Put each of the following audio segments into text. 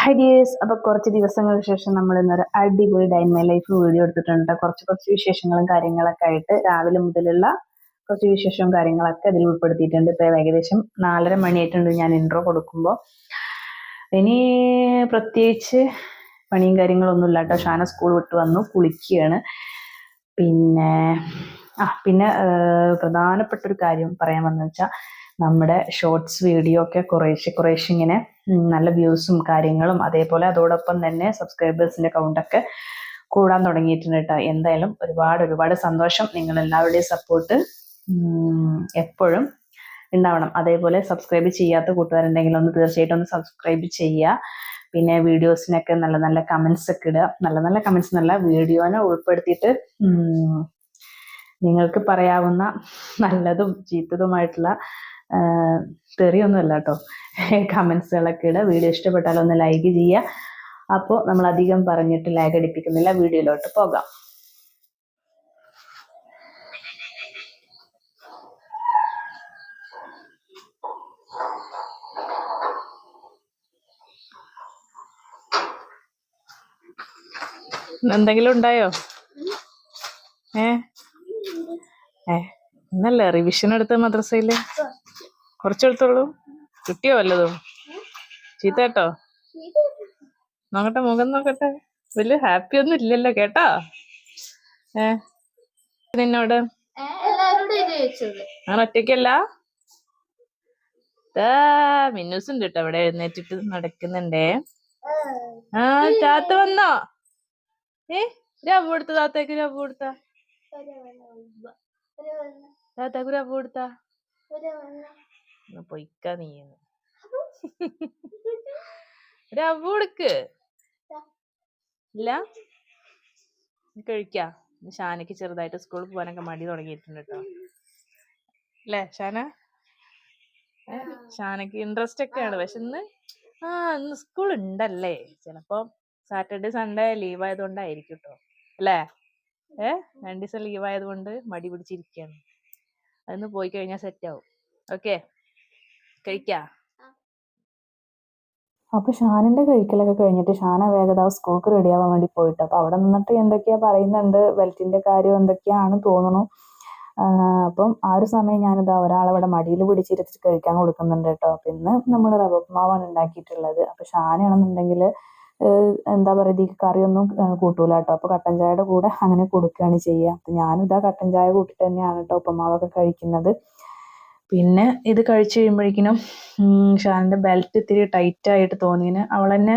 Hi dears, അപ്പോൾ കുറച്ച് ദിവസങ്ങൾക്ക് ശേഷം നമ്മൾ ഇന്നൊരു അടിപൊളി ഡൈൻ മൈ ലൈഫ് വീഡിയോ എടുത്തിട്ടുണ്ട്. കുറച്ച് വിശേഷങ്ങളും കാര്യങ്ങളൊക്കെ ആയിട്ട് രാവിലെ മുതലുള്ള കുറച്ച് വിശേഷവും കാര്യങ്ങളൊക്കെ അതിൽ ഉൾപ്പെടുത്തിയിട്ടുണ്ട്. ഇപ്പോൾ ഏകദേശം 4:30 മണിയായിട്ടുണ്ട് ഞാൻ ഇൻട്രോ കൊടുക്കുമ്പോൾ. ഇനി പ്രത്യേകിച്ച് പണിയും കാര്യങ്ങളൊന്നും ഇല്ല കേട്ടോ. ഷാന സ്കൂൾ വിട്ട് വന്നു, കുളിക്കുകയാണ്. പിന്നെ പ്രധാനപ്പെട്ട ഒരു കാര്യം പറയാൻ വന്നു വെച്ചാൽ, നമ്മുടെ ഷോർട്സ് വീഡിയോ ഒക്കെ കുറേശ്ശെ ഇങ്ങനെ നല്ല വ്യൂസും കാര്യങ്ങളും അതേപോലെ അതോടൊപ്പം തന്നെ സബ്സ്ക്രൈബേഴ്സിന്റെ കൗണ്ടൊക്കെ കൂടാൻ തുടങ്ങിയിട്ടുണ്ട് കേട്ടോ. എന്തായാലും ഒരുപാട് സന്തോഷം. നിങ്ങൾ എല്ലാവരുടെയും സപ്പോർട്ട് എപ്പോഴും ഉണ്ടാവണം. അതേപോലെ സബ്സ്ക്രൈബ് ചെയ്യാത്ത കൂട്ടുകാരുണ്ടെങ്കിൽ തീർച്ചയായിട്ടും ഒന്ന് സബ്സ്ക്രൈബ് ചെയ്യുക. പിന്നെ വീഡിയോസിനൊക്കെ നല്ല നല്ല കമൻസ് ഒക്കെ ഇടുക. നല്ല കമൻസ് എന്നല്ല, വീഡിയോനെ ഉൾപ്പെടുത്തിയിട്ട് നിങ്ങൾക്ക് പറയാവുന്ന നല്ലതും ചീത്തതുമായിട്ടുള്ള തെറിയൊന്നുമല്ല കേട്ടോ, കമൻസുകളൊക്കെ ഇടുക. വീഡിയോ ഇഷ്ടപ്പെട്ടാൽ ഒന്ന് ലൈക്ക് ചെയ്യുക. അപ്പോൾ നമ്മൾ അധികം പറഞ്ഞിട്ട് ലാഗ് അടിപ്പിക്കുന്നില്ല, വീഡിയോയിലോട്ട് പോകാം. എന്തെങ്കിലും ഉണ്ടായോ? ഇന്നല്ലേ റിവിഷൻ എടുത്ത മദ്രസയില്? കുറച്ചെടുത്തോളൂ. കിട്ടിയോ വല്ലതും? ചീത്ത കേട്ടോ? നോക്കട്ടെ, മുഖം നോക്കട്ടെ. വലിയ ഹാപ്പി ഒന്നും ഇല്ലല്ലോ കേട്ടോ. നിന്നോട് അങ്ങനെ ഒറ്റയ്ക്കല്ല, മിന്നൂസ് ഉണ്ട് കേട്ടോ അവിടെ എഴുന്നേറ്റിട്ട് നടക്കുന്നുണ്ടേ. താത്ത വന്നോ? രവ് കൊടുത്ത താത്തേക്ക്, രവ് കൊടുത്ത താത്താക്ക് രവ് കൊടുത്ത പൊയ്ക്ക നീന്ന് രവ് കൊടുക്ക്. ഇല്ല കഴിക്ക. ഷാനക്ക് ചെറുതായിട്ട് സ്കൂളിൽ പോകാനൊക്കെ മടി തുടങ്ങിയിട്ടുണ്ട് കേട്ടോ. അല്ലേ ഷാന? ഷാനക്ക് ഇൻട്രസ്റ്റ് ഒക്കെയാണ്. പക്ഷെ ഇന്ന് സ്കൂൾ ഉണ്ടല്ലേ, ചിലപ്പോ സാറ്റർഡേ സൺഡേ ലീവ് ആയതുകൊണ്ടായിരിക്കും കേട്ടോ. അല്ലേ? 2 ദിവസം ലീവ് ആയതുകൊണ്ട് മടി പിടിച്ചിരിക്കുകയാണ്. അതൊന്ന് പോയി കഴിഞ്ഞാൽ സെറ്റ് ആവും. ഓക്കെ, കഴിക്കാ. അപ്പൊ ഷാനിന്റെ കഴിക്കലൊക്കെ കഴിഞ്ഞിട്ട് ഷാന വേഗത സ്കൂൾക്ക് റെഡി ആവാൻ വേണ്ടി പോയിട്ട്, അപ്പൊ അവിടെ നിന്നിട്ട് എന്തൊക്കെയാ പറയുന്നുണ്ട്, ബെൽറ്റിന്റെ കാര്യം എന്തൊക്കെയാണ് തോന്നുന്നു. അപ്പം ആ ഒരു സമയം ഞാനിതാ ഒരാളവിടെ മടിയിൽ പിടിച്ചിരുത്തിട്ട് കഴിക്കാൻ കൊടുക്കുന്നുണ്ട് കേട്ടോ. പിന്നെ നമ്മൾ റവ ഉപ്മാവാണ് ഉണ്ടാക്കിയിട്ടുള്ളത്. അപ്പൊ ഷാനയാണെന്നുണ്ടെങ്കിൽ എന്താ പറയുക, ഈ കറിയൊന്നും കൂട്ടൂല കേട്ടോ. അപ്പൊ കട്ടൻ ചായയുടെ കൂടെ അങ്ങനെ കൊടുക്കുകയാണ് ചെയ്യുക. അപ്പൊ ഞാനിതാ കട്ടൻ ചായ കൂട്ടിട്ട് തന്നെയാണ് കേട്ടോ ഉപ്പുമാവൊക്കെ കഴിക്കുന്നത്. പിന്നെ ഇത് കഴിച്ചു കഴിയുമ്പോഴേക്കിനും ഷാനിന്റെ ബെൽറ്റ് ഇത്തിരി ടൈറ്റ് ആയിട്ട് തോന്നിന്. അവൾ തന്നെ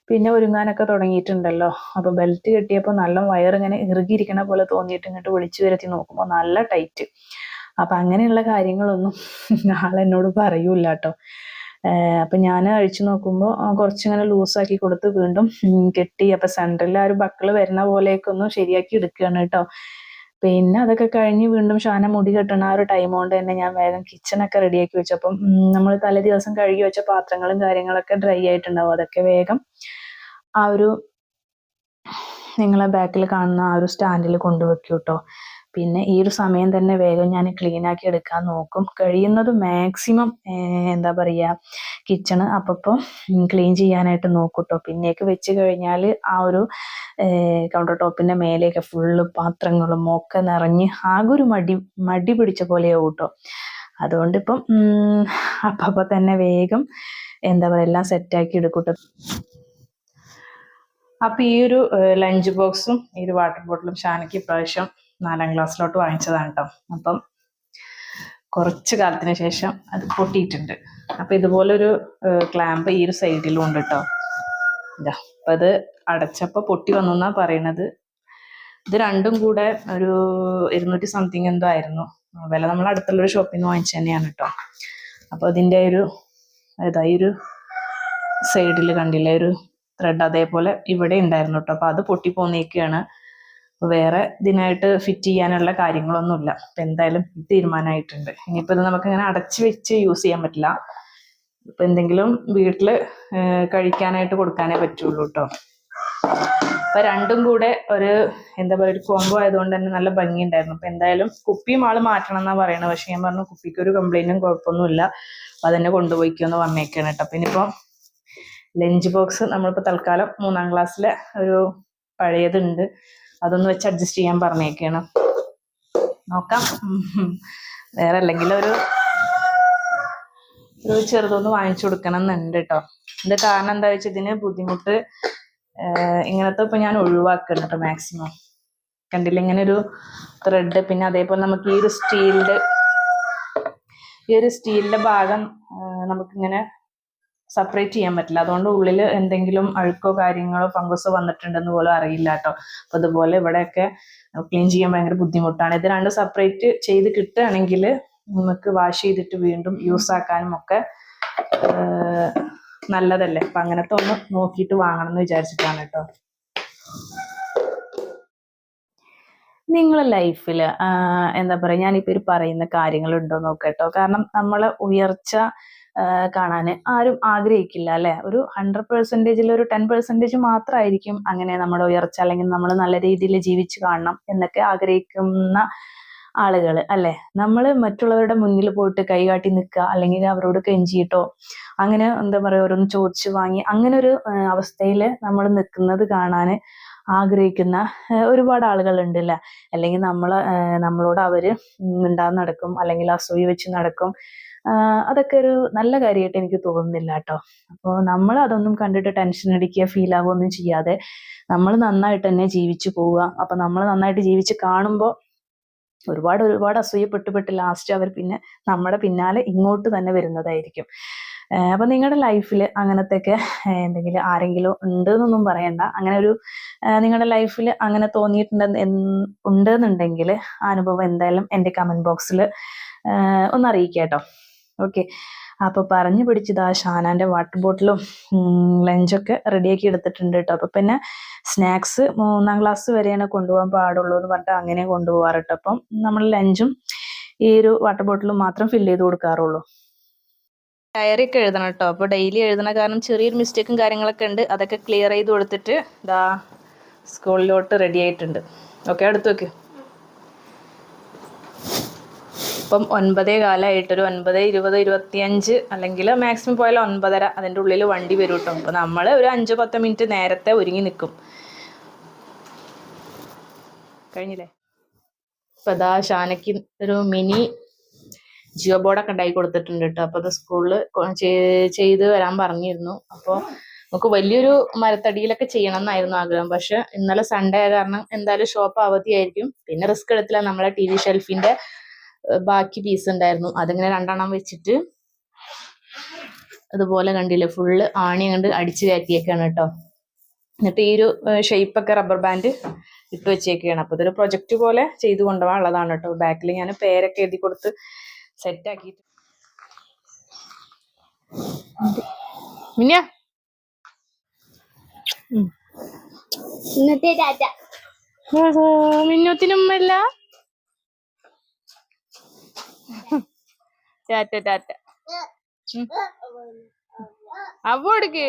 പിന്നെ ഒരുങ്ങാനൊക്കെ തുടങ്ങിയിട്ടുണ്ടല്ലോ. അപ്പൊ ബെൽറ്റ് കെട്ടിയപ്പോൾ നല്ല വയറിങ്ങനെ ഇറുകിയിരിക്കണ പോലെ തോന്നിയിട്ട് ഇങ്ങോട്ട് വിളിച്ചു വരുത്തി നോക്കുമ്പോൾ നല്ല ടൈറ്റ്. അപ്പൊ അങ്ങനെയുള്ള കാര്യങ്ങളൊന്നും ആളെന്നോട് പറയൂല കേട്ടോ. അപ്പൊ ഞാൻ അഴിച്ചു നോക്കുമ്പോൾ കുറച്ചിങ്ങനെ ലൂസാക്കി കൊടുത്ത് വീണ്ടും കെട്ടി. അപ്പൊ സെൻറ്ററിൽ ആ ഒരു ബക്കിള് വരുന്ന പോലെയൊക്കെ ശരിയാക്കി എടുക്കുകയാണ് കേട്ടോ. പിന്നെ അതൊക്കെ കഴിഞ്ഞ് വീണ്ടും ഷാന മുടി കെട്ടണ ആ ഒരു ടൈം കൊണ്ട് തന്നെ ഞാൻ വേഗം കിച്ചണൊക്കെ റെഡിയാക്കി വെച്ചു. അപ്പം നമ്മൾ തലേ ദിവസം കഴുകി വെച്ച പാത്രങ്ങളും കാര്യങ്ങളൊക്കെ ഡ്രൈ ആയിട്ടുണ്ടാവും. അതൊക്കെ വേഗം ആ ഒരു നിങ്ങളെ ബാക്കിൽ കാണുന്ന ആ ഒരു സ്റ്റാൻഡിൽ കൊണ്ടുവെക്കും കേട്ടോ. പിന്നെ ഈ ഒരു സമയം തന്നെ വേഗം ഞാൻ ക്ലീൻ ആക്കി എടുക്കാൻ നോക്കും. കഴിയുന്നത് മാക്സിമം എന്താ പറയുക, കിച്ചണ് അപ്പം ക്ലീൻ ചെയ്യാനായിട്ട് നോക്കും കേട്ടോ. പിന്നേക്ക് വെച്ച് കഴിഞ്ഞാൽ ആ ഒരു കൗണ്ടർ ടോപ്പിന്റെ മേലെയൊക്കെ ഫുള്ള് പാത്രങ്ങളും ഒക്കെ നിറഞ്ഞ് ആകെ ഒരു മടി പിടിച്ച പോലെയാവും കേട്ടോ. അതുകൊണ്ട് ഇപ്പം അപ്പം തന്നെ വേഗം എന്താ പറയുക എല്ലാം സെറ്റാക്കി എടുക്കും കേട്ടോ. അപ്പൊ ഈ ഒരു ലഞ്ച് ബോക്സും ഈ ഒരു വാട്ടർ ബോട്ടിലും ഷാനയ്ക്ക് ഇപ്രാവശ്യം 4ാം ക്ലാസ്സിലോട്ട് വാങ്ങിച്ചതാണ് കേട്ടോ. അപ്പം കുറച്ച് കാലത്തിന് ശേഷം അത് പൊട്ടിയിട്ടുണ്ട്. അപ്പൊ ഇതുപോലൊരു ക്ലാമ്പ് ഈ ഒരു സൈഡിലും ഉണ്ട് കേട്ടോ. ഇതാ, അപ്പൊ അത് അടച്ചപ്പോൾ പൊട്ടി വന്നെന്നാ പറയണത്. ഇത് രണ്ടും കൂടെ ഒരു 200 സംതിങ് എന്തോ ആയിരുന്നു വില. നമ്മൾ അടുത്തുള്ളൊരു ഷോപ്പിൽ നിന്ന് വാങ്ങിച്ചു തന്നെയാണ് കേട്ടോ. അപ്പൊ അതിൻ്റെ ഈ ഒരു സൈഡിൽ കണ്ടില്ലേ ഒരു ത്രെഡ്, അതേപോലെ ഇവിടെ ഉണ്ടായിരുന്നു കേട്ടോ. അപ്പൊ അത് പൊട്ടി പോന്നേക്കാണ്. വേറെ ഇതിനായിട്ട് ഫിറ്റ് ചെയ്യാനുള്ള കാര്യങ്ങളൊന്നുമില്ല. അപ്പൊ എന്തായാലും തീരുമാനമായിട്ടുണ്ട്. ഇനിയിപ്പോ ഇത് നമുക്ക് ഇങ്ങനെ അടച്ചു വെച്ച് യൂസ് ചെയ്യാൻ പറ്റില്ല. ഇപ്പൊ എന്തെങ്കിലും വീട്ടില് കഴിക്കാനായിട്ട് കൊടുക്കാനേ പറ്റുള്ളൂ കേട്ടോ. അപ്പൊ രണ്ടും കൂടെ ഒരു എന്താ പറയുക, ഒരു കോംബോ ആയതുകൊണ്ട് തന്നെ നല്ല ഭംഗി ഉണ്ടായിരുന്നു. അപ്പൊ എന്തായാലും കുപ്പിയും ആള് മാറ്റണം എന്നാ പറയണത്. പക്ഷെ ഞാൻ പറഞ്ഞു കുപ്പിക്ക് ഒരു കംപ്ലൈന്റും കുഴപ്പമൊന്നുമില്ല, അപ്പൊ അതന്നെ കൊണ്ടുപോയിക്കോന്ന് പറഞ്ഞേക്കാണ് കേട്ടോ. പിന്നെ ഇപ്പൊ ലഞ്ച് ബോക്സ് നമ്മളിപ്പോൾ തൽക്കാലം 3ാം ക്ലാസ്സിലെ ഒരു പഴയതുണ്ട്, അതൊന്ന് വെച്ച് അഡ്ജസ്റ്റ് ചെയ്യാൻ പറഞ്ഞേക്കാണ്. നോക്കാം. വേറെ അല്ലെങ്കിൽ ഒരു ചെറുതൊന്ന് വാങ്ങിച്ചു കൊടുക്കണം എന്നുണ്ട് കേട്ടോ. ഇത് കാരണം എന്താ വെച്ചാൽ ഇതിന് ബുദ്ധിമുട്ട് ഇങ്ങനത്തെ ഇപ്പൊ ഞാൻ ഒഴിവാക്കണം കേട്ടോ മാക്സിമം. കണ്ടില്ല ഇങ്ങനെ ഒരു ത്രെഡ്, പിന്നെ അതേപോലെ നമുക്ക് ഈ ഒരു സ്റ്റീലിന്റെ ഭാഗം നമുക്കിങ്ങനെ സെപ്പറേറ്റ് ചെയ്യാൻ പറ്റില്ല. അതുകൊണ്ട് ഉള്ളിൽ എന്തെങ്കിലും അഴുക്കോ കാര്യങ്ങളോ ഫംഗസോ വന്നിട്ടുണ്ടെന്ന് പോലും അറിയില്ല കേട്ടോ. അപ്പൊ അതുപോലെ ഇവിടെയൊക്കെ ക്ലീൻ ചെയ്യാൻ ഭയങ്കര ബുദ്ധിമുട്ടാണ്. ഇത് രണ്ട് സെപ്പറേറ്റ് ചെയ്ത് കിട്ടുകയാണെങ്കിൽ നമുക്ക് വാഷ് ചെയ്തിട്ട് വീണ്ടും യൂസ് ആക്കാനും ഒക്കെ നല്ലതല്ലേ. അപ്പൊ അങ്ങനത്തെ ഒന്ന് നോക്കിയിട്ട് വാങ്ങണം എന്ന് വിചാരിച്ചിട്ടാണ് കേട്ടോ. നിങ്ങളെ ലൈഫിൽ എന്താ പറയുക, ഞാനിപ്പോൾ ഒരു പറയുന്ന കാര്യങ്ങളുണ്ടോ നോക്കട്ടോ. കാരണം നമ്മളെ ഉയർച്ച കാണാൻ ആരും ആഗ്രഹിക്കില്ല അല്ലെ. ഒരു 100%-ൽ ഒരു 10% മാത്രമായിരിക്കും അങ്ങനെ നമ്മുടെ ഉയർച്ച, അല്ലെങ്കിൽ നമ്മൾ നല്ല രീതിയിൽ ജീവിച്ച് കാണണം എന്നൊക്കെ ആഗ്രഹിക്കുന്ന ആളുകൾ അല്ലെ. നമ്മൾ മറ്റുള്ളവരുടെ മുന്നിൽ പോയിട്ട് കൈകാട്ടി നിൽക്കുക, അല്ലെങ്കിൽ അവരോട് കെഞ്ചിയിട്ടോ അങ്ങനെ എന്താ പറയുക ഓരോന്ന് ചോദിച്ചു വാങ്ങി അങ്ങനെ ഒരു അവസ്ഥയിൽ നമ്മൾ നിൽക്കുന്നത് കാണാൻ ആഗ്രഹിക്കുന്ന ഒരുപാട് ആളുകളുണ്ട് അല്ലെ. അല്ലെങ്കിൽ നമ്മളോട് അവര് മിണ്ടാതെ നടക്കും, അല്ലെങ്കിൽ അസൂയ വെച്ച് നടക്കും. അതൊക്കെ ഒരു നല്ല കാര്യമായിട്ട് എനിക്ക് തോന്നുന്നില്ല കേട്ടോ. അപ്പോൾ നമ്മൾ അതൊന്നും കണ്ടിട്ട് ടെൻഷൻ അടിക്കുക, ഫീൽ ആവുകയൊന്നും ചെയ്യാതെ നമ്മൾ നന്നായിട്ട് തന്നെ ജീവിച്ചു പോവുക. അപ്പൊ നമ്മൾ നന്നായിട്ട് ജീവിച്ച് കാണുമ്പോൾ ഒരുപാട് അസൂയപ്പെട്ട് ലാസ്റ്റ് അവർ പിന്നെ നമ്മുടെ പിന്നാലെ ഇങ്ങോട്ട് തന്നെ വരുന്നതായിരിക്കും. അപ്പൊ നിങ്ങളുടെ ലൈഫിൽ അങ്ങനത്തെയൊക്കെ എന്തെങ്കിലും ആരെങ്കിലും ഉണ്ട് എന്നൊന്നും പറയണ്ട. അങ്ങനെ ഒരു നിങ്ങളുടെ ലൈഫിൽ അങ്ങനെ ഉണ്ടെന്നുണ്ടെങ്കിൽ ആ അനുഭവം എന്തായാലും എൻ്റെ കമന്റ് ബോക്സിൽ ഒന്ന് അറിയിക്കുക കേട്ടോ. ഓക്കെ, അപ്പൊ പറഞ്ഞു പിടിച്ചത് ആ ഷാനാന്റെ വാട്ടർ ബോട്ടിലും ലഞ്ചൊക്കെ റെഡിയാക്കി എടുത്തിട്ടുണ്ട് കേട്ടോ. അപ്പൊ പിന്നെ സ്നാക്സ് 3ാം ക്ലാസ് വരെയാണ് കൊണ്ടുപോകാൻ പാടുള്ളൂ എന്ന് പറഞ്ഞിട്ട് അങ്ങനെ കൊണ്ടുപോകാറ് കേട്ടോ. അപ്പം നമ്മൾ ലഞ്ചും ഈ ഒരു വാട്ടർ ബോട്ടിലും മാത്രം ഫില്ല് ചെയ്ത് കൊടുക്കാറുള്ളൂ. ഡയറി ഒക്കെ എഴുതണം കേട്ടോ. അപ്പോൾ ഡെയിലി എഴുതണ കാരണം ചെറിയൊരു മിസ്റ്റേക്കും കാര്യങ്ങളൊക്കെ ഉണ്ട്. അതൊക്കെ ക്ലിയർ ചെയ്ത് കൊടുത്തിട്ട് ഇതാ സ്കൂളിലോട്ട് റെഡി ആയിട്ടുണ്ട്. ഓക്കെ, അടുത്ത് വെക്ക്. ഇപ്പം 9:15 ഒരു 9:20, 25 അല്ലെങ്കിൽ മാക്സിമം പോയാൽ 9:30 അതിൻ്റെ ഉള്ളിൽ വണ്ടി വരും കേട്ടോ. അപ്പോൾ നമ്മൾ ഒരു 5-10 മിനിറ്റ് നേരത്തെ ഒരുങ്ങി നിൽക്കും. കഴിഞ്ഞില്ലേ? ഇപ്പം അതാ ഷാനയ്ക്ക് ഒരു മിനി ജിയോ ബോർഡൊക്കെ ഉണ്ടാക്കി കൊടുത്തിട്ടുണ്ട് കേട്ടോ. അപ്പോൾ അത് സ്കൂളിൽ ചെയ്ത് വരാൻ പറഞ്ഞിരുന്നു. അപ്പോൾ നമുക്ക് വലിയൊരു മരത്തടിയിലൊക്കെ ചെയ്യണം എന്നായിരുന്നു ആഗ്രഹം. പക്ഷെ ഇന്നലെ സൺഡേ ആയ കാരണം എന്തായാലും ഷോപ്പ് അവധിയായിരിക്കും. പിന്നെ റിസ്ക് എടുത്തില്ല. നമ്മളെ TV ഷെൽഫിന്റെ ബാക്കി പീസ് ഉണ്ടായിരുന്നു, അതിങ്ങനെ 2 വെച്ചിട്ട് അതുപോലെ കണ്ടില്ലേ ഫുള്ള് ആണി കണ്ട് അടിച്ചു കയറ്റിയേക്കാണ് കേട്ടോ. എന്നിട്ട് ഈ ഒരു ഷേപ്പൊക്കെ റബ്ബർ ബാൻഡ് ഇട്ട് വെച്ചേക്കാണ്. അപ്പൊ ഇതൊരു പ്രൊജക്റ്റ് പോലെ ചെയ്ത് കൊണ്ടുപോകാനുള്ളതാണ് കേട്ടോ. ബാക്കിൽ ഞാൻ പേരൊക്കെ എഴുതി കൊടുത്ത് സെറ്റ് ആക്കിയിട്ട് മിന്നുത്തിനുമ്മല്ല ടാറ്റ അവ എടുക്ക്.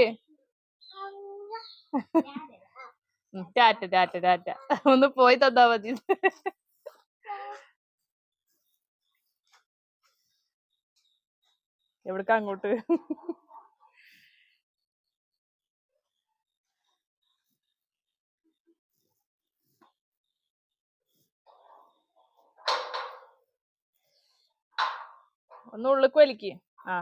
ടാറ്റ ഒന്ന് പോയി തന്നാ മതി. എവിടക്ക അങ്ങോട്ട്? ഒന്ന് ഉള്ളിക്ക് വലിക്ക്. ആ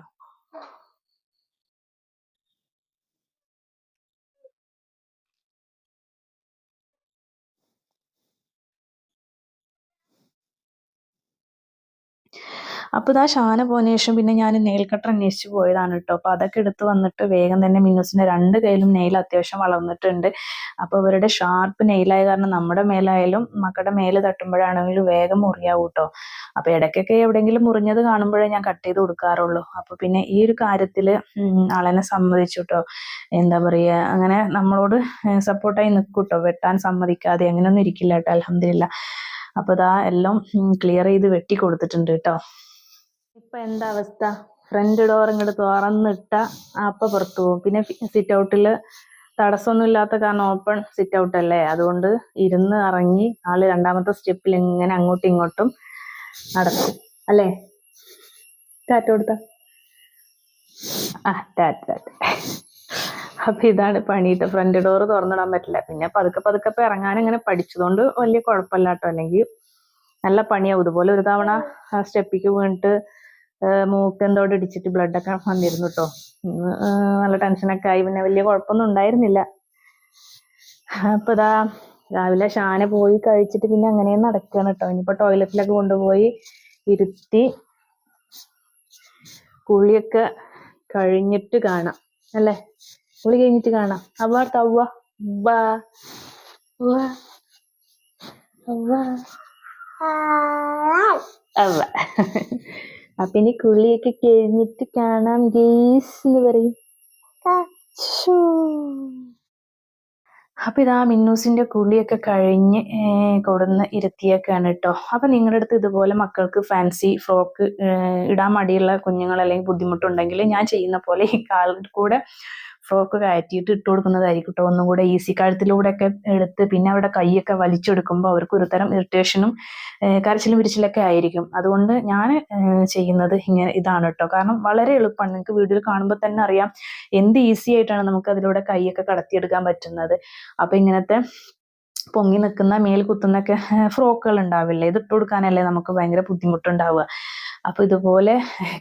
അപ്പോൾ ഇതാ ഷാന പോയതിനു ശേഷം പിന്നെ ഞാൻ നെയിൽ കട്ടർ അന്വേഷിച്ച് പോയതാണ് കേട്ടോ. അപ്പോൾ അതൊക്കെ എടുത്ത് വന്നിട്ട് വേഗം തന്നെ മിന്നൂസിൻ്റെ 2 കൈയിലും നെയിൽ അത്യാവശ്യം വളർന്നിട്ടുണ്ട്. അപ്പോൾ ഇവരുടെ ഷാർപ്പ് നെയിലായ കാരണം നമ്മുടെ മേലായാലും മക്കളുടെ മേല് തട്ടുമ്പോഴാണെങ്കിലും വേഗം മുറിയാവും കേട്ടോ. അപ്പോൾ ഇടയ്ക്കൊക്കെ എവിടെയെങ്കിലും മുറിഞ്ഞത് കാണുമ്പോഴേ ഞാൻ കട്ട് ചെയ്ത് കൊടുക്കാറുള്ളൂ. അപ്പോൾ പിന്നെ ഈ ഒരു കാര്യത്തിൽ ആളെന്നെ സമ്മതിച്ചു കേട്ടോ. എന്താ പറയുക, അങ്ങനെ നമ്മളോട് സപ്പോർട്ടായി നിൽക്കും കേട്ടോ. വെട്ടാൻ സമ്മതിക്കാതെ അങ്ങനെയൊന്നും ഇരിക്കില്ല കേട്ടോ, അൽഹംദുലില്ലാ. അപ്പോൾ ഇതാ എല്ലാം ക്ലിയർ ചെയ്ത് വെട്ടി കൊടുത്തിട്ടുണ്ട് കേട്ടോ. ഇപ്പൊ എന്താ അവസ്ഥ? ഫ്രണ്ട് ഡോർ ഇങ്ങോട്ട് തുറന്നിട്ട അപ്പൊ പുറത്തു പോകും. പിന്നെ സിറ്റ് ഔട്ടില് തടസ്സമൊന്നും ഇല്ലാത്ത കാരണം ഓപ്പൺ സിറ്റ് ഔട്ട് അല്ലേ, അതുകൊണ്ട് ഇരുന്ന് ഇറങ്ങി ആള് 2ാമത്തെ സ്റ്റെപ്പിൽ ഇങ്ങനെ അങ്ങോട്ടും ഇങ്ങോട്ടും നടക്കും അല്ലേ. ടാറ്റ കൊടുത്ത ടാറ്റ. അപ്പൊ ഇതാണ് പണിയിട്ട്, ഫ്രണ്ട് ഡോറ് തുറന്നിടാൻ പറ്റില്ല. പിന്നെ പതുക്കെ പതുക്കെ ഇപ്പൊ ഇറങ്ങാൻ ഇങ്ങനെ പഠിച്ചതുകൊണ്ട് വലിയ കുഴപ്പമില്ല കേട്ടോ. അല്ലെങ്കിൽ നല്ല പണിയാവും. ഇതുപോലെ ഒരു തവണ സ്റ്റെപ്പിക്ക് വീണിട്ട് മൂക്ക് എന്തോടെ ഇടിച്ചിട്ട് ബ്ലഡൊക്കെ വന്നിരുന്നു കേട്ടോ. നല്ല ടെൻഷനൊക്കെ ആയി. പിന്നെ വലിയ കുഴപ്പമൊന്നും ഉണ്ടായിരുന്നില്ല. അപ്പൊ ഇതാ രാവിലെ ഷാന പോയി കഴിച്ചിട്ട് പിന്നെ അങ്ങനെ നടക്കുകയാണ് കേട്ടോ. ഇനിയിപ്പോ ടോയ്ലറ്റിലൊക്കെ കൊണ്ടുപോയി ഇരുത്തി കുളിയൊക്കെ കഴിഞ്ഞിട്ട് കാണാം അല്ലേ? കുളി കഴിഞ്ഞിട്ട് കാണാം. അവ തവ്വ ബാ അവ അപ്പൊ ഇനി കുളിയൊക്കെ കഴിഞ്ഞിട്ട് കാണാം ഗേസ് എന്ന് പറയും. അപ്പൊ ഇതാ മിന്നൂസിന്റെ കുളിയൊക്കെ കഴിഞ്ഞ് കൊടുന്ന് ഇരുത്തിയൊക്കെയാണ് കേട്ടോ. അപ്പൊ നിങ്ങളുടെ അടുത്ത് ഇതുപോലെ മക്കൾക്ക് ഫാൻസി ഫ്രോക്ക് ഇടാൻ മടിയുള്ള കുഞ്ഞുങ്ങൾ അല്ലെങ്കിൽ ബുദ്ധിമുട്ടുണ്ടെങ്കിൽ ഞാൻ ചെയ്യുന്ന പോലെ ഈ കാലിൽ കൂടെ ഫ്രോക്ക് കയറ്റിയിട്ട് ഇട്ട് കൊടുക്കുന്നതായിരിക്കും കേട്ടോ ഒന്നും കൂടെ ഈസി. കഴുത്തിലൂടെ ഒക്കെ എടുത്ത് പിന്നെ അവിടെ കൈയൊക്കെ വലിച്ചെടുക്കുമ്പോൾ അവർക്ക് ഒരു തരം ഇറിറ്റേഷനും കരച്ചിലും വിരിച്ചിലൊക്കെ ആയിരിക്കും. അതുകൊണ്ട് ഞാൻ ചെയ്യുന്നത് ഇങ്ങനെ ഇതാണ് കേട്ടോ. കാരണം വളരെ എളുപ്പമാണ്. നിങ്ങൾക്ക് വീഡിയോയിൽ കാണുമ്പോൾ തന്നെ അറിയാം എന്ത് ഈസി ആയിട്ടാണ് നമുക്ക് അതിലൂടെ കൈയൊക്കെ കടത്തിയെടുക്കാൻ പറ്റുന്നത്. അപ്പൊ ഇങ്ങനത്തെ പൊങ്ങി നിൽക്കുന്ന മേൽ കുത്തുന്നൊക്കെ ഫ്രോക്കുകൾ ഉണ്ടാവില്ലേ, ഇത് ഇട്ട് കൊടുക്കാനല്ലേ നമുക്ക് ഭയങ്കര ബുദ്ധിമുട്ടുണ്ടാവുക. അപ്പൊ ഇതുപോലെ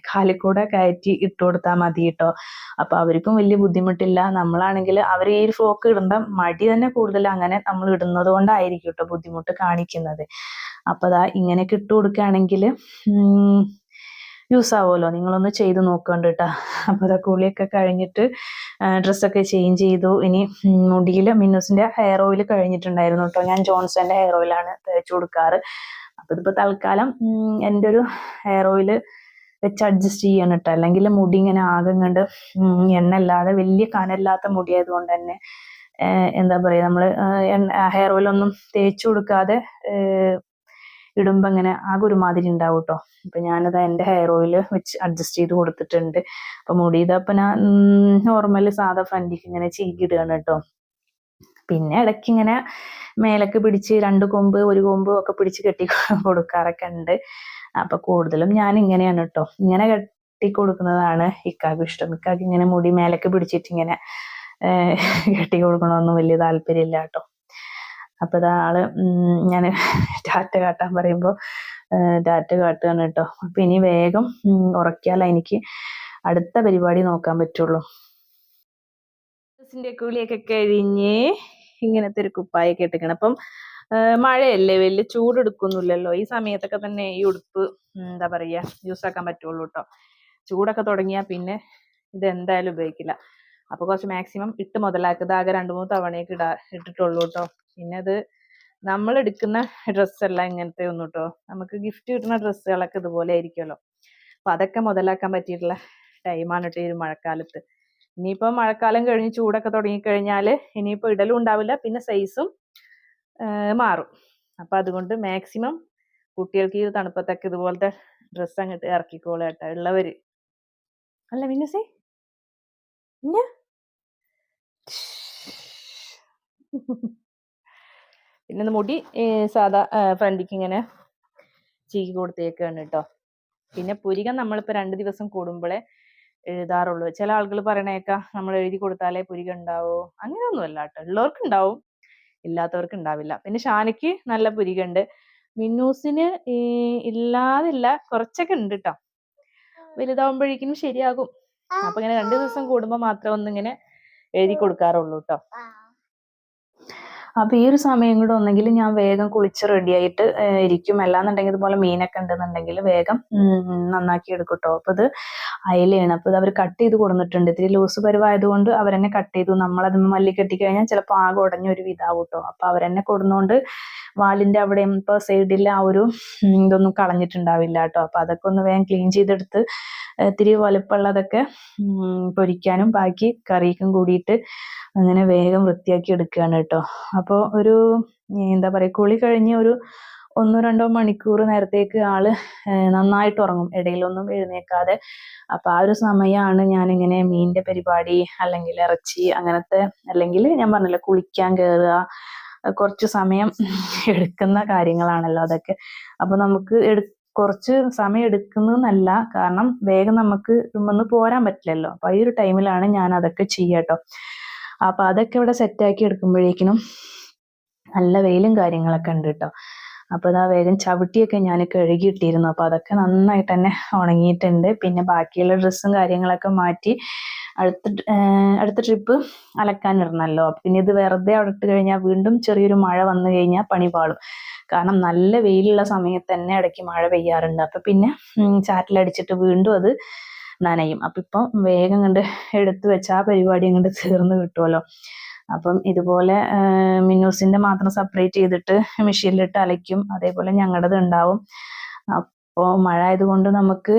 കാലിക്കൂടെ കയറ്റി ഇട്ട് കൊടുത്താൽ മതി കേട്ടോ. അപ്പൊ അവർക്കും വലിയ ബുദ്ധിമുട്ടില്ല. നമ്മളാണെങ്കിൽ അവർ ഈ ഫ്രോക്ക് ഇടേണ്ട മടി തന്നെ കൂടുതൽ അങ്ങനെ നമ്മൾ ഇടുന്നത് കൊണ്ടായിരിക്കും കേട്ടോ ബുദ്ധിമുട്ട് കാണിക്കുന്നത്. അപ്പൊ അതാ ഇങ്ങനെയൊക്കെ ഇട്ട് കൊടുക്കുകയാണെങ്കിൽ യൂസ് ആവുമല്ലോ. നിങ്ങളൊന്ന് ചെയ്ത് നോക്കണ്ട കേട്ടോ. അപ്പൊ അതാ കുളിയൊക്കെ കഴിഞ്ഞിട്ട് ഡ്രസ്സൊക്കെ ചേഞ്ച് ചെയ്തു. ഇനി മുടിയിൽ മിന്നൂസിന്റെ ഹെയർ ഓയിൽ കഴിഞ്ഞിട്ടുണ്ടായിരുന്നു കേട്ടോ. ഞാൻ ജോൺസന്റെ ഹെയർ ഓയിലാണ് തേച്ച് കൊടുക്കാറ്. അപ്പൊ ഇതിപ്പോ തൽക്കാലം എൻ്റെ ഒരു ഹെയർ ഓയിൽ വെച്ച് അഡ്ജസ്റ്റ് ചെയ്യണം കേട്ടോ. അല്ലെങ്കിൽ മുടി ഇങ്ങനെ ആകെ കണ്ട് എണ്ണ ഇല്ലാതെ വലിയ കനല്ലാത്ത മുടി ആയതുകൊണ്ട് തന്നെ എന്താ പറയാ, നമ്മള് ഹെയർ ഓയിലൊന്നും തേച്ച് കൊടുക്കാതെ ഇടുമ്പോ ഇങ്ങനെ ആകെ ഒരുമാതിരി ഉണ്ടാവും കേട്ടോ. അപ്പൊ ഞാനത് എൻ്റെ ഹെയർ ഓയിൽ വെച്ച് അഡ്ജസ്റ്റ് ചെയ്ത് കൊടുത്തിട്ടുണ്ട്. അപ്പൊ മുടി ഇതപ്പൊ ഞാൻ നോർമൽ സാധാ ഫ്രണ്ടിക്ക് ഇങ്ങനെ ചീകിടുകയാണ് കേട്ടോ. പിന്നെ ഇടയ്ക്ക് ഇങ്ങനെ മേലൊക്കെ പിടിച്ച് 2 കൊമ്പ് 1 കൊമ്പ് ഒക്കെ പിടിച്ച് കെട്ടി കൊടുക്കാറൊക്കെ ഉണ്ട്. അപ്പൊ കൂടുതലും ഞാൻ ഇങ്ങനെയാണ് കേട്ടോ. ഇങ്ങനെ കെട്ടി കൊടുക്കുന്നതാണ് ഇക്കാക്ക് ഇഷ്ടം. ഇക്കാക്ക് ഇങ്ങനെ മുടി മേലൊക്കെ പിടിച്ചിട്ട് ഇങ്ങനെ കെട്ടി കൊടുക്കണമെന്നും വലിയ താല്പര്യമില്ല കേട്ടോ. അപ്പൊ ഇതാള് ഞാൻ ടാറ്റ കാട്ടാൻ പറയുമ്പോൾ ടാറ്റ കാട്ടുകയാണ് കേട്ടോ. അപ്പൊ ഇനി വേഗം ഉറക്കിയാൽ എനിക്ക് അടുത്ത പരിപാടി നോക്കാൻ പറ്റുള്ളൂ. ിന്റെ കുളിയൊക്കെ കഴിഞ്ഞ് ഇങ്ങനത്തെ ഒരു കുപ്പായൊക്കെ ഇട്ടിക്കണം. അപ്പം മഴയല്ലേ, വലിയ ചൂടെടുക്കൊന്നുമില്ലല്ലോ. ഈ സമയത്തൊക്കെ തന്നെ ഈ ഉടുപ്പ് എന്താ പറയാ യൂസ് ആക്കാൻ പറ്റുള്ളൂ കേട്ടോ. ചൂടൊക്കെ തുടങ്ങിയാൽ പിന്നെ ഇത് എന്തായാലും ഉപയോഗിക്കില്ല. അപ്പൊ കുറച്ച് മാക്സിമം ഇട്ട് മുതലാക്കുക. ആകെ 2-3 തവണയൊക്കെ ഇട്ടിട്ടുള്ളൂ കേട്ടോ. പിന്നെ അത് നമ്മൾ എടുക്കുന്ന ഡ്രസ്സല്ല ഇങ്ങനത്തെ ഒന്നും കേട്ടോ. നമുക്ക് ഗിഫ്റ്റ് കിട്ടുന്ന ഡ്രസ്സുകളൊക്കെ ഇതുപോലെ ആയിരിക്കുമല്ലോ. അപ്പൊ അതൊക്കെ മുതലാക്കാൻ പറ്റിയിട്ടുള്ള ടൈമാണ് കേട്ടോ ഈ ഒരു മഴക്കാലത്ത്. ഇനിയിപ്പോ മഴക്കാലം കഴിഞ്ഞ് ചൂടൊക്കെ തുടങ്ങിക്കഴിഞ്ഞാൽ ഇനിയിപ്പോ ഇടലും ഉണ്ടാവില്ല, പിന്നെ സൈസും മാറും. അപ്പൊ അതുകൊണ്ട് മാക്സിമം കുട്ടികൾക്ക് ഈ തണുപ്പത്തൊക്കെ ഇതുപോലത്തെ ഡ്രസ്സ് അങ്ങോട്ട് ഇറക്കിക്കോളൂ കേട്ടോ ഉള്ളവര്. അല്ല മിന്നൂസേ പിന്നെ മുടി സാധാ ഫ്രണ്ടിക്ക് ഇങ്ങനെ ചീകി കൊടുത്തേക്കാണ് കേട്ടോ. പിന്നെ പുരികം നമ്മളിപ്പോ 2 ദിവസം കൂടുമ്പോഴേ എഴുതാറുള്ളൂ. ചില ആളുകൾ പറയണേക്കാം നമ്മൾ എഴുതി കൊടുത്താലേ പുരികം ഉണ്ടാവോ. അങ്ങനെയൊന്നുമല്ല കേട്ടോ. ഉള്ളവർക്ക് ഉണ്ടാവും, ഇല്ലാത്തവർക്ക് ഉണ്ടാവില്ല. പിന്നെ ഷാനയ്ക്ക് നല്ല പുരികണ്ട്, മിന്നൂസിന് ഇല്ലാതില്ല, കുറച്ചൊക്കെ ഉണ്ട് കേട്ടോ. വലുതാവുമ്പോഴേക്കും ശരിയാകും. അപ്പൊ ഇങ്ങനെ 2 ദിവസം കൂടുമ്പോ മാത്രം ഒന്നിങ്ങനെ എഴുതി കൊടുക്കാറുള്ളൂ കേട്ടോ. അപ്പൊ ഈ ഒരു സമയം കൂടെ ഒന്നെങ്കിൽ ഞാൻ വേഗം കുളിച്ച് റെഡി ആയിട്ട് ഇരിക്കും. അല്ലാന്നുണ്ടെങ്കിൽ ഇതുപോലെ മീനൊക്കെ ഉണ്ടെന്നുണ്ടെങ്കിൽ വേഗം നന്നാക്കി എടുക്കും കേട്ടോ. അപ്പൊ ഇത് അയലയാണ്. അപ്പൊ ഇത് അവർ കട്ട് ചെയ്ത് കൊടുത്തിട്ടുണ്ട്. ഇത്തിരി ലൂസ് പരുവായതുകൊണ്ട് അവരെന്നെ കട്ട് ചെയ്തു. നമ്മളത് മല്ലി കെട്ടിക്കഴിഞ്ഞാൽ ചിലപ്പോൾ ആകെ ഉടഞ്ഞൊരു ഇതാവും കേട്ടോ. അപ്പൊ അവരെന്നെ കൊടുന്നോണ്ട് വാലിന്റെ അവിടെയും ഇപ്പൊ സൈഡിലെ ആ ഒരു ഇതൊന്നും കളഞ്ഞിട്ടുണ്ടാവില്ല കേട്ടോ. അപ്പൊ അതൊക്കെ ഒന്ന് വേഗം ക്ലീൻ ചെയ്തെടുത്ത് ഇത്തിരി വലുപ്പമുള്ളതൊക്കെ പൊരിക്കാനും ബാക്കി കറിക്കും കൂടിയിട്ട് അങ്ങനെ വേഗം വൃത്തിയാക്കി എടുക്കുകയാണ് കേട്ടോ. അപ്പോൾ ഒരു എന്താ പറയുക, കുളി കഴിഞ്ഞ് ഒരു 1-2 മണിക്കൂർ നേരത്തേക്ക് ആള് നന്നായിട്ട് ഉറങ്ങും, ഇടയിലൊന്നും എഴുന്നേക്കാതെ. അപ്പൊ ആ ഒരു സമയമാണ് ഞാനിങ്ങനെ മീനിന്റെ പരിപാടി അല്ലെങ്കിൽ ഇറച്ചി അങ്ങനത്തെ, അല്ലെങ്കിൽ ഞാൻ പറഞ്ഞില്ല കുളിക്കാൻ കയറുക, കുറച്ച് സമയം എടുക്കുന്ന കാര്യങ്ങളാണല്ലോ അതൊക്കെ. അപ്പൊ നമുക്ക് കുറച്ച് സമയം എടുക്കുന്നതെന്നല്ല, കാരണം വേഗം നമുക്ക് ഒന്ന് പോരാൻ പറ്റില്ലല്ലോ. അപ്പൊ ഈ ഒരു ടൈമിലാണ് ഞാൻ അതൊക്കെ ചെയ്യാട്ടോ. അപ്പോൾ അതൊക്കെ ഇവിടെ സെറ്റാക്കി എടുക്കുമ്പോഴേക്കിനും നല്ല വെയിലും കാര്യങ്ങളൊക്കെ ഉണ്ട് കേട്ടോ. അപ്പോൾ ഇതാ വേഗം ചവിട്ടിയൊക്കെ ഞാൻ കഴുകിയിട്ടിരുന്നു. അപ്പോൾ അതൊക്കെ നന്നായിട്ട് തന്നെ ഉണങ്ങിയിട്ടുണ്ട്. പിന്നെ ബാക്കിയുള്ള ഡ്രസ്സും കാര്യങ്ങളൊക്കെ മാറ്റി അടുത്ത ട്രിപ്പ് അലക്കാനിടണമല്ലോ. പിന്നെ ഇത് വെറുതെ അവിടെ ഇട്ട് കഴിഞ്ഞാൽ വീണ്ടും ചെറിയൊരു മഴ വന്നു കഴിഞ്ഞാൽ പണി പാളും. കാരണം നല്ല വെയിലുള്ള സമയത്ത് തന്നെ ഇടയ്ക്ക് മഴ പെയ്യാറുണ്ട്. അപ്പം പിന്നെ ചാറ്റിലടിച്ചിട്ട് വീണ്ടും അത് നനയും. അപ്പം ഇപ്പം വേഗം കണ്ട് എടുത്തു വെച്ച ആ പരിപാടി അങ്ങോട്ട് തീർന്ന് കിട്ടുമല്ലോ. അപ്പം ഇതുപോലെ മിന്നൂസിൻ്റെ മാത്രം സെപ്പറേറ്റ് ചെയ്തിട്ട് മെഷീനിലിട്ട് അലയ്ക്കും. അതേപോലെ ഞങ്ങളുടേത് ഉണ്ടാവും. അപ്പോൾ മഴ ആയതുകൊണ്ട് നമുക്ക്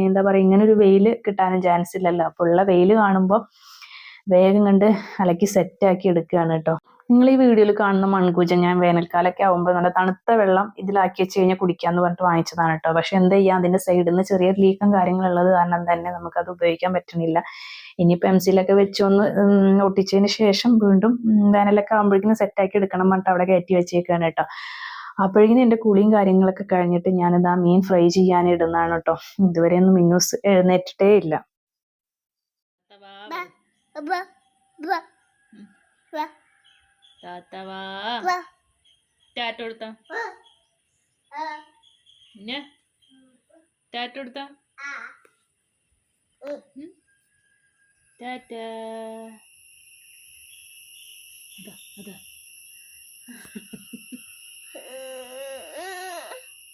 എന്താ പറയുക, ഇങ്ങനൊരു വെയിൽ കിട്ടാനും ചാൻസ് ഇല്ലല്ലോ. അപ്പോൾ ഉള്ള വെയിൽ കാണുമ്പോൾ വേഗം കണ്ട് അലക്കി സെറ്റാക്കി എടുക്കുകയാണ് കേട്ടോ. നിങ്ങൾ ഈ വീഡിയോയിൽ കാണുന്ന മൺകൂജ ഞാൻ വേനൽക്കാലമൊക്കെ ആകുമ്പോൾ നല്ല തണുത്ത വെള്ളം ഇതിലാക്കി വെച്ച് കഴിഞ്ഞാൽ കുടിക്കാമെന്ന് പറഞ്ഞിട്ട് വാങ്ങിച്ചതാണ് കേട്ടോ. പക്ഷെ എന്താ ചെയ്യുക, അതിൻ്റെ സൈഡിൽ നിന്ന് ചെറിയ ലീക്കും കാര്യങ്ങളുള്ളത് കാരണം തന്നെ നമുക്കത് ഉപയോഗിക്കാൻ പറ്റുന്നില്ല. ഇനിയിപ്പോൾ എംസിയിലൊക്കെ വെച്ചൊന്ന് ഒട്ടിച്ചതിന് ശേഷം വീണ്ടും വേനലൊക്കെ ആകുമ്പോഴേക്കും സെറ്റാക്കി എടുക്കണം പറഞ്ഞിട്ട് അവിടെ കയറ്റി വെച്ചേക്കാണ് കേട്ടോ. അപ്പോഴേക്കും എൻ്റെ കുളിയും കാര്യങ്ങളൊക്കെ കഴിഞ്ഞിട്ട് ഞാനിതാ മീൻ ഫ്രൈ ചെയ്യാൻ ഇടുന്നതാണ് കേട്ടോ. ഇതുവരെയൊന്നും മിന്നൂസ് എഴുന്നേറ്റിട്ടേ ഇല്ല. ടാറ്റ കൊടുത്ത ടാറ്റ കൊടുത്ത ടാറ്റ അതാ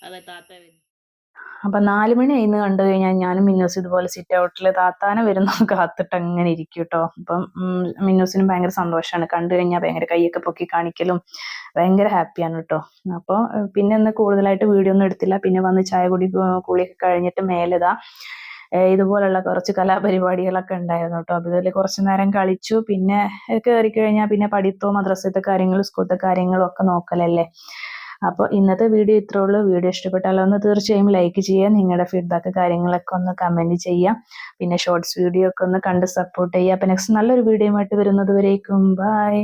അതെ താത്ത വരുന്നു. അപ്പം 4 മണി ആയിന്ന് കണ്ടു കഴിഞ്ഞാൽ ഞാനും മിന്നൂസ് ഇതുപോലെ സിറ്റ് ഔട്ടിൽ താത്താനെ വരുന്ന കാത്തിട്ട് അങ്ങനെ ഇരിക്കും കേട്ടോ. അപ്പം മിന്നൂസിനും ഭയങ്കര സന്തോഷമാണ്. കണ്ടു കഴിഞ്ഞാൽ ഭയങ്കര കൈയൊക്കെ പൊക്കി കാണിക്കലും ഭയങ്കര ഹാപ്പിയാണ് കേട്ടോ. അപ്പോൾ പിന്നെ ഒന്ന് കൂടുതലായിട്ട് വീഡിയോ ഒന്നും എടുത്തില്ല. പിന്നെ വന്ന് ചായ കുളിയൊക്കെ കഴിഞ്ഞിട്ട് മേലെതാ ഇതുപോലുള്ള കുറച്ച് കലാപരിപാടികളൊക്കെ ഉണ്ടായിരുന്നു കേട്ടോ. അപ്പോൾ ഇതിൽ കുറച്ച് നേരം കളിച്ചു. പിന്നെ കയറി കഴിഞ്ഞാൽ പിന്നെ പഠിത്തവും മദ്രസത്തെ കാര്യങ്ങളും സ്കൂളത്തെ കാര്യങ്ങളും ഒക്കെ നോക്കലല്ലേ. അപ്പോൾ ഇന്നത്തെ വീഡിയോ ഇത്രേ ഉള്ളൂ. വീഡിയോ ഇഷ്ടപ്പെട്ടാലോ ഒന്ന് തീർച്ചയായും ലൈക്ക് ചെയ്യുക. നിങ്ങളുടെ ഫീഡ്ബാക്ക് കാര്യങ്ങളൊക്കെ ഒന്ന് കമൻറ്റ് ചെയ്യാം. പിന്നെ ഷോർട്സ് വീഡിയോ ഒക്കെ ഒന്ന് കണ്ട് സപ്പോർട്ട് ചെയ്യുക. അപ്പോൾ നെക്സ്റ്റ് നല്ലൊരു വീഡിയോ ആയിട്ട് വരുന്നത് വരേക്കും ബൈ.